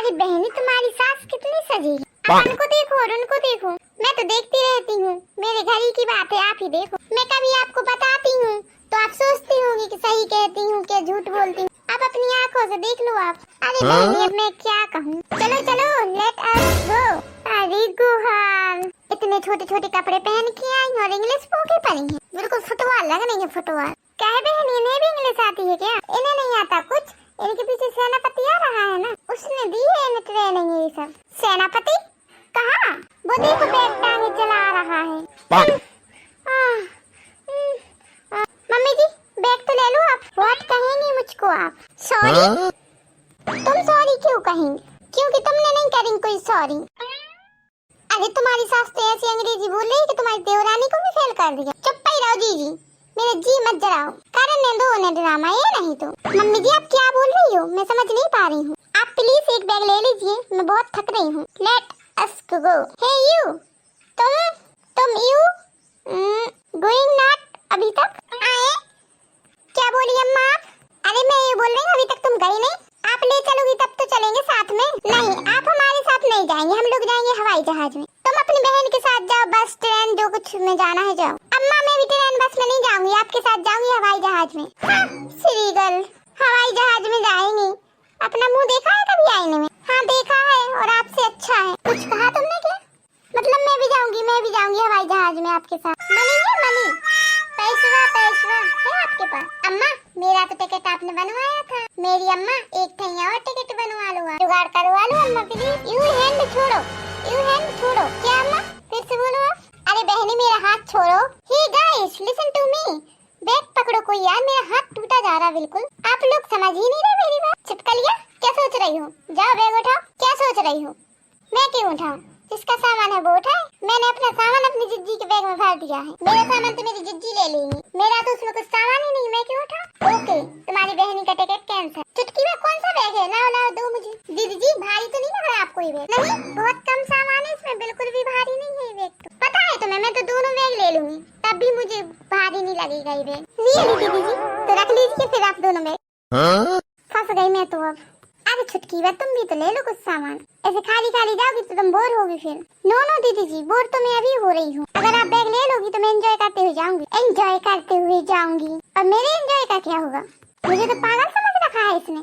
अरे बहनी, तुम्हारी सास कितनी सजी है। अब उनको देखो और उनको देखो। मैं तो देखती रहती हूँ, मेरे घर ही की बात है, आप ही देखो। मैं कभी आपको बताती हूँ तो आप सोचती होंगी कि सही कहती हूँ क्या झूठ बोलती हूँ। आप अपनी आंखों से देख लो आप। अरे बहनी, अब मैं क्या कहूँ। चलो चलो, लेट अस गो। अरे गुहार, इतने छोटे छोटे कपड़े पहन के आई और इंग्लिश पोके पड़ी है, बिल्कुल फुटबॉल लग रही है, फुटबॉल। क्या है बहनी, इन्हें भी इंग्लिश आती है क्या? इन्हें नहीं आता कुछ? इनके पीछे सेनापति आ रहा है ना, उसने दी है इन्हें ट्रेनिंग। ये सब सेनापति कहाँ? वो देखो बैग टांगे चला रहा है। मम्मी जी, बैग तो ले लो आप। बहुत कहेंगी मुझको आप सॉरी। तुम सॉरी क्यों कहेंगी? क्योंकि तुमने नहीं करी कोई सॉरी। अरे तुम्हारी सास तो ऐसी अंग्रेजी बोल रही है कि तुम्हारी देवरानी को भी फेल कर दिया। चुप ही रहो जीजी, मेरे जी मत जलाओ। करने दो उन्हें ड्रामा, ये नहीं तो। मम्मी जी, आप क्या बोल रही हो? मैं समझ नहीं पा रही हूँ। आप प्लीज एक बैग ले लीजिए, मैं बहुत थक रही हूँ। Let us go. Hey you, तुम यू गोइंग नॉट अभी तक आए? क्या बोली अम्मा आप? अरे मैं ये बोल रही हूँ अभी तक तुम गई नहीं। आप ले चलोगी तब तो चलेंगे साथ में। नहीं, आप हमारे साथ नहीं जाएंगे, हम लोग जाएंगे हवाई जहाज में। तुम अपनी बहन के साथ जाओ, बस ट्रेन जो कुछ में जाना है जाओ। अम्मा, मैं भी ट्रेन बस में नहीं जाऊंगी, आपके साथ जाऊंगी हवाई जहाज में। श्री गर्ल, हवाई जहाज में जाएंगी। अपना मुंह देखा है कभी आईने में? हाँ देखा है, और आपसे अच्छा है। कुछ कहा तुमने क्या? मतलब मैं भी जाऊंगी हवाई जहाज में आपके साथ। मनी पैसवा है आपके पास? अम्मा, मेरा तो टिकट आपने बनवाया था। मेरी अम्मा, एक ठैया और टिकट बनवा लो, जुगाड़ करवा लो अम्मा प्लीज। यू हैंड छोड़ो। क्या अम्मा? फिर से बोलो आप। अरे बहनी, मेरा हाथ छोड़ो। Hey guys, listen to me. Bag पकड़ो कोई यार, मेरा हाथ टूटा जा रहा बिल्कुल। आप लोग समझ ही नहीं रहे मेरी बात। चिपकलिया, क्या सोच रही हो? जाओ बैग उठाओ। क्या सोच रही हो? मैं क्यों उठाऊं? जिसका सामान है वो उठाए। मैंने अपना सामान अपनी जिज्जी के बैग में भर दिया है। मेरा सामान तो मेरी जिज्जी ले लेंगी, मेरा तो उसमें कुछ सामान ही नहीं, मैं क्यों उठाऊं? ओके, तुम्हारी बहनी का टिकट कैंसिल। चुटकी में कौन सा बैग है? लाओ दो मुझे। दीदी जी, भारी तो नहीं लग रहा आपको ये बैग? नहीं, बहुत कम सामान है इसमें, बिल्कुल भी भारी नहीं है ये बैग। तो पता है तुम्हें, मैं तो दोनों बैग ले लूंगी, तब भी मुझे भारी नहीं लगेगा ये बैग। रियली दीदी जी? तो रख लीजिए फिर आप दोनों बैग। फंस गई मैं तो अब। अरे छुटकी बा, तुम भी तो ले लो कुछ सामान। ऐसे खाली खाली जाओगी तो तुम बोर होगी फिर। नो दीदी जी, बोर तो मैं अभी हो रही हूँ। अगर आप बैग ले लोगी तो मैं एंजॉय करते हुए जाऊंगी। और मेरे एंजॉय का क्या होगा? मुझे तो पागल समझ रखा है इसने।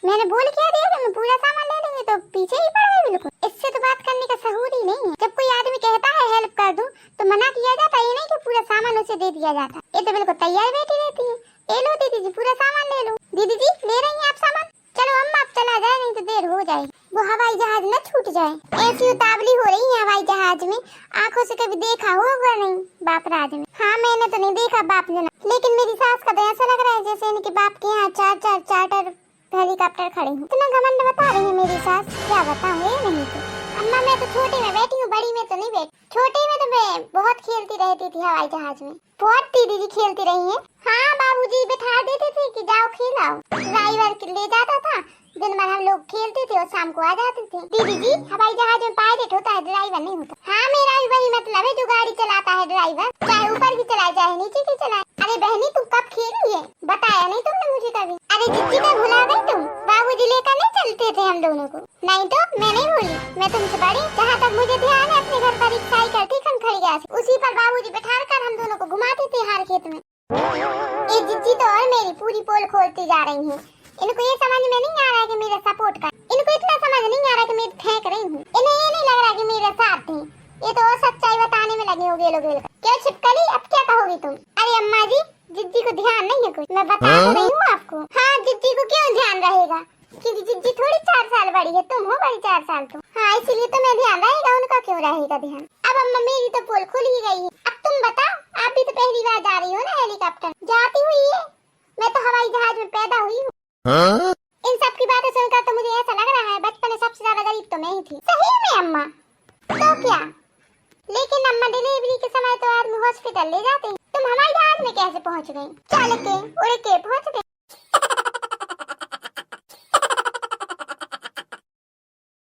मैंने बोल क्या दिया कि मैं पूरा सामान ले लूंगी, तो पीछे ही पड़ गई बिल्कुल। इससे तो बात करने का सहूर ही नहीं है। जब कोई आदमी कहता है हेल्प कर दूं, तो मना किया जाता, ये नहीं कि पूरा सामान उसे दे दिया जाता। ये तो बिल्कुल तैयार बैठी रहती है। ले लो दीदी जी, पूरा सामान ले लो। दीदी जी, ले रही हैं आप सामान? चलो अम्मा, अब चला जाए, नहीं तो देर हो जाएगी। वो हवाई जहाज न छूट जाए। ऐसी उतावली हो रही है हवाई जहाज में, आंखों से कभी देखा होगा नहीं बाप राज में। हाँ, मैंने तो नहीं देखा बाप जना, लेकिन मेरी सास का तो ऐसा लग रहा है जैसे इनके बाप के यहाँ चार चार्टर हेलीकॉप्टर खड़े हूँ। इतना घमंड बता रही है मेरी सास, क्या बताऊँ। ये नहीं तो अम्मा, मैं तो छोटे में बैठी हूँ, बड़ी में तो नहीं बैठी। छोटे में तो मैं बहुत खेलती रहती थी हवाई जहाज में। बहुत दीदी जी खेलती रही है। हाँ, बाबूजी बैठा देते थे कि जाओ खेलाओ। ड्राइवर ले जाता था, दिन भर हम लोग खेलते थे और शाम को आ जाते थे। दीदी जी, हवाई जहाज में पायलट होता है, ड्राइवर नहीं होता। हाँ, मेरा भी वही मतलब है, जो गाड़ी चलाता है ड्राइवर, चाहे ऊपर की चलाए चाहे नीचे की चलाए। अरे बहनी, तुम कब खेली है? बताया नहीं तुमने मुझे कभी। अरे जिज्जी का भुला गई तुम? बाबूजी लेकर नहीं चलते थे हम दोनों को? नहीं तो मैं नहीं भूली, मैं तुमसे बड़ी। जहाँ तक मुझे ध्यान है, अपने घर पर एक साइकिल थी खनखड़ी, उसी पर बाबूजी बैठा कर हम दोनों को घुमाते थे हर खेत में। ये जिज्जी तो और मेरी पूरी पोल खोलती जा रही है। इनको ये समझ में नहीं आ रहा है कि मेरा सपोर्ट कर। इनको इतना समझ नहीं आ रहा कि मैं फेंक रही हूँ। इन्हें ये नहीं लग रहा कि मेरे साथ थी। ये तो और सच्चाई बताने में लगे हो गेलो। क्या छिपकली, अब क्या कहोगी तुम? अरे अम्मा जी, जिज्जी को ध्यान नहीं है कुछ, मैं बता तो रही हूँ आपको। हाँ, जिज्जी को क्यों ध्यान रहेगा, क्योंकि जिज्जी थोड़ी 4 साल बड़ी है, तुम हो बड़ी 4 साल तो। हाँ, इसीलिए तो मैं ध्यान रहेगा, उनका क्यों रहेगा ध्यान। अब अम्मा, मेरी तो पोल खुल ही गई है। अब तुम बताओ, आप भी तो पहली बार जा रही हो ना हेलीकॉप्टर? जाती हुई है, मैं तो हवाई जहाज में पैदा हुई हूँ। इन सब की बातें सुनकर तो मुझे ऐसा लग रहा है बचपन में सबसे ज्यादा गरीब तो मैं ही थी। सही में अम्मा? तो क्या, लेकिन अम्मा डिलीवरी के समय तो आदमी हॉस्पिटल ले जाते हैं। तुम हवाई जहाज में कैसे पहुंच गई? चल के उड़ के पहुंच गई।